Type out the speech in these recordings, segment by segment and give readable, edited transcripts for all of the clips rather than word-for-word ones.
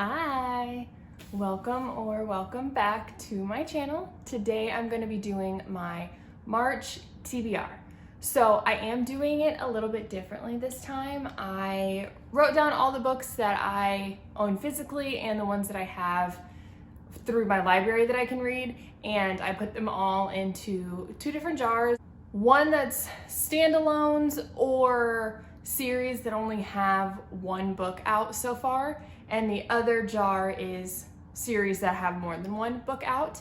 Hi, welcome back to my channel. Today I'm going to be doing my March TBR. So I am doing it a little bit differently this time. I wrote down all the books that I own physically and the ones that I have through my library that I can read, and I put them all into two different jars. One that's standalones or series that only have one book out so far, and the other jar is series that have more than one book out.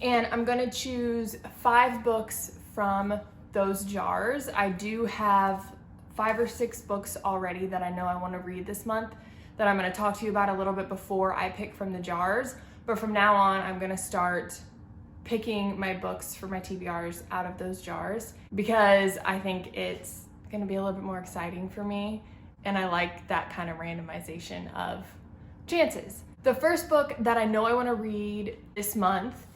And I'm gonna choose 5 books from those jars. I do have 5 or 6 books already that I know I want to read this month that I'm going to talk to you about a little bit before I pick from the jars. But from now on, I'm going to start picking my books for my TBRs out of those jars because I think it's going to be a little bit more exciting for me, and I like that kind of randomization of chances. The first book that I know I want to read this month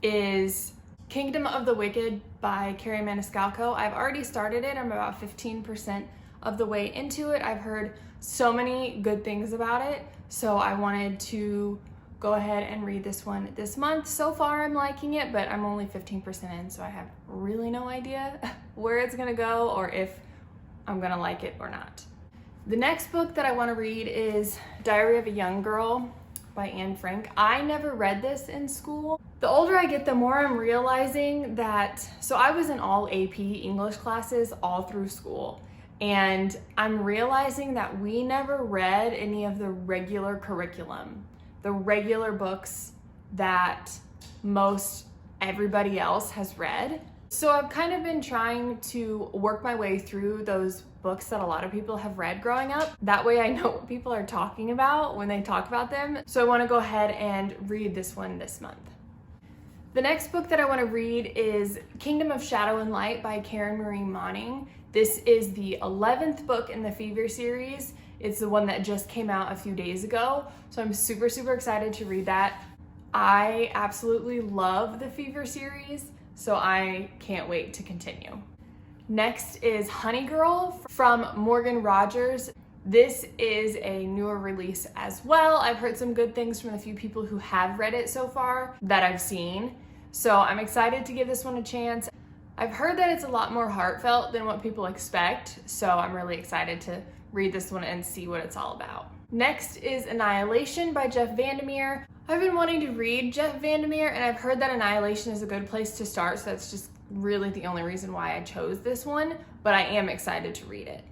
is Kingdom of the Wicked by Carrie Maniscalco. I've already started it. I'm about 15% of the way into it. I've heard so many good things about it, so I wanted to go ahead and read this one this month. So far I'm liking it, but I'm only 15% in, so I have really no idea where it's gonna go or if I'm gonna like it or not. The next book that I want to read is Diary of a Young Girl by Anne Frank. I never read this in school. The older I get, the more I'm realizing that, so I was in all AP English classes all through school, and I'm realizing that we never read any of the regular curriculum, the regular books that most everybody else has read. So I've kind of been trying to work my way through those books that a lot of people have read growing up. That way I know what people are talking about when they talk about them. So I want to go ahead and read this one this month. The next book that I want to read is Kingdom of Shadow and Light by Karen Marie Moning. This is the 11th book in the Fever series. It's the one that just came out a few days ago. So I'm super excited to read that. I absolutely love the Fever series, so I can't wait to continue. Next is Honey Girl from Morgan Rogers. This is a newer release as well. I've heard some good things from a few people who have read it so far that I've seen. So I'm excited to give this one a chance. I've heard that it's a lot more heartfelt than what people expect, so I'm really excited to read this one and see what it's all about. Next is Annihilation by Jeff Vandermeer. I've been wanting to read Jeff Vandermeer, and I've heard that Annihilation is a good place to start, so that's just really the only reason why I chose this one, but I am excited to read it.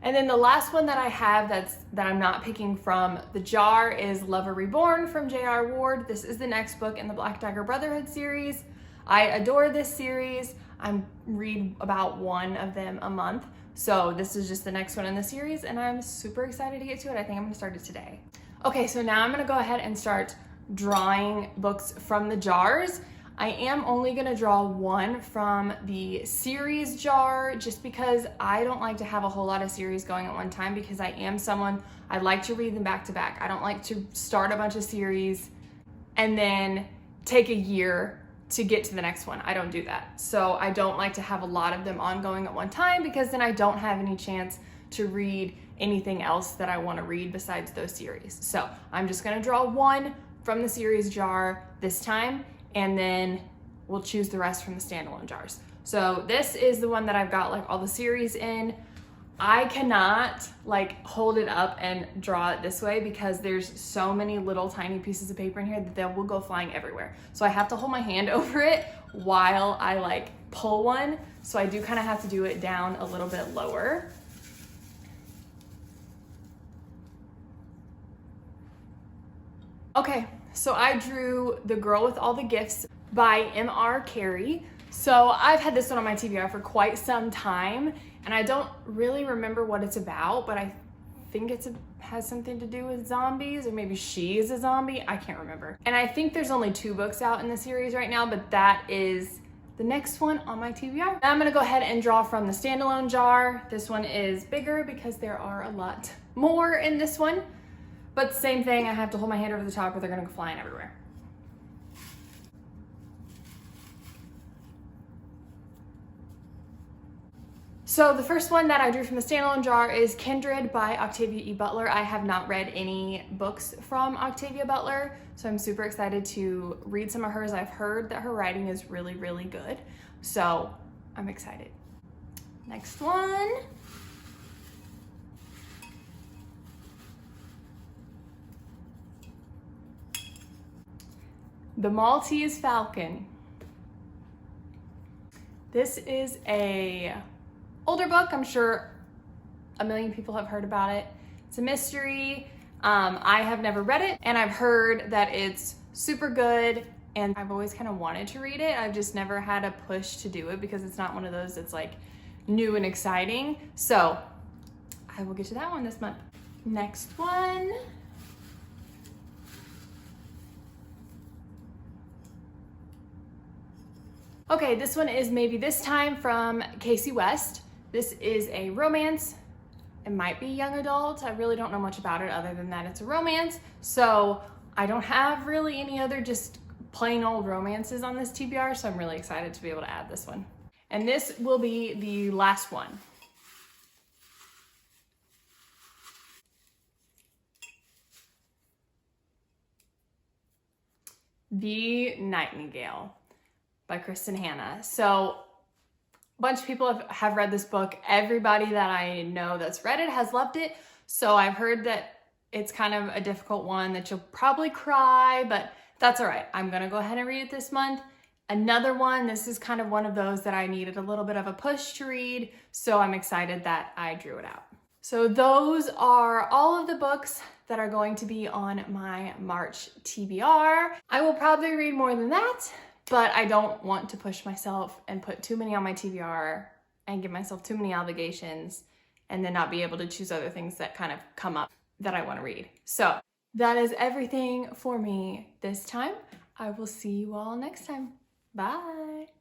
And then the last one that I have that I'm not picking from the jar is Lover Reborn from J.R. Ward. This is the next book in the Black Dagger Brotherhood series. I adore this series. I read about one of them a month, so this is just the next one in the series, and I'm super excited to get to it. I think I'm gonna start it today. Okay, so now I'm gonna go ahead and start drawing books from the jars. I am only gonna draw one from the series jar just because I don't like to have a whole lot of series going at one time, because I am someone, I like to read them back to back. I don't like to start a bunch of series and then take a year to get to the next one. I don't do that. So I don't like to have a lot of them ongoing at one time, because then I don't have any chance to read anything else that I want to read besides those series. So I'm just gonna draw one from the series jar this time, and then we'll choose the rest from the standalone jars. So this is the one that I've got like all the series in. I cannot like hold it up and draw it this way because there's so many little tiny pieces of paper in here that they will go flying everywhere. So I have to hold my hand over it while I like pull one. So I do kind of have to do it down a little bit lower. Okay, so I drew The Girl with All the Gifts by M.R. Carey. So I've had this one on my TBR for quite some time, and I don't really remember what it's about, but I think has something to do with zombies, or maybe she is a zombie. I can't remember. And I think there's only 2 books out in the series right now, but that is the next one on my TBR. Now I'm gonna go ahead and draw from the standalone jar. This one is bigger because there are a lot more in this one. But same thing, I have to hold my hand over the top or they're gonna go flying everywhere. So the first one that I drew from the standalone jar is Kindred by Octavia E. Butler. I have not read any books from Octavia Butler, so I'm super excited to read some of hers. I've heard that her writing is really, really good, so I'm excited. Next one. The Maltese Falcon. This is a older book. I'm sure a million people have heard about it. It's a mystery. I have never read it, and I've heard that it's super good, and I've always kind of wanted to read it. I've just never had a push to do it because it's not one of those that's like new and exciting. So I will get to that one this month. Next one. Okay, this one is Maybe This Time from Casey West. This is a romance. It might be young adult. I really don't know much about it other than that it's a romance. So I don't have really any other just plain old romances on this TBR, so I'm really excited to be able to add this one. And this will be the last one. The Nightingale by Kristen Hanna. So a bunch of people have read this book. Everybody that I know that's read it has loved it. So I've heard that it's kind of a difficult one, that you'll probably cry, but that's all right. I'm gonna go ahead and read it this month. Another one, this is kind of one of those that I needed a little bit of a push to read, so I'm excited that I drew it out. So those are all of the books that are going to be on my March TBR. I will probably read more than that, but I don't want to push myself and put too many on my TBR and give myself too many obligations and then not be able to choose other things that kind of come up that I want to read. So that is everything for me this time. I will see you all next time. Bye.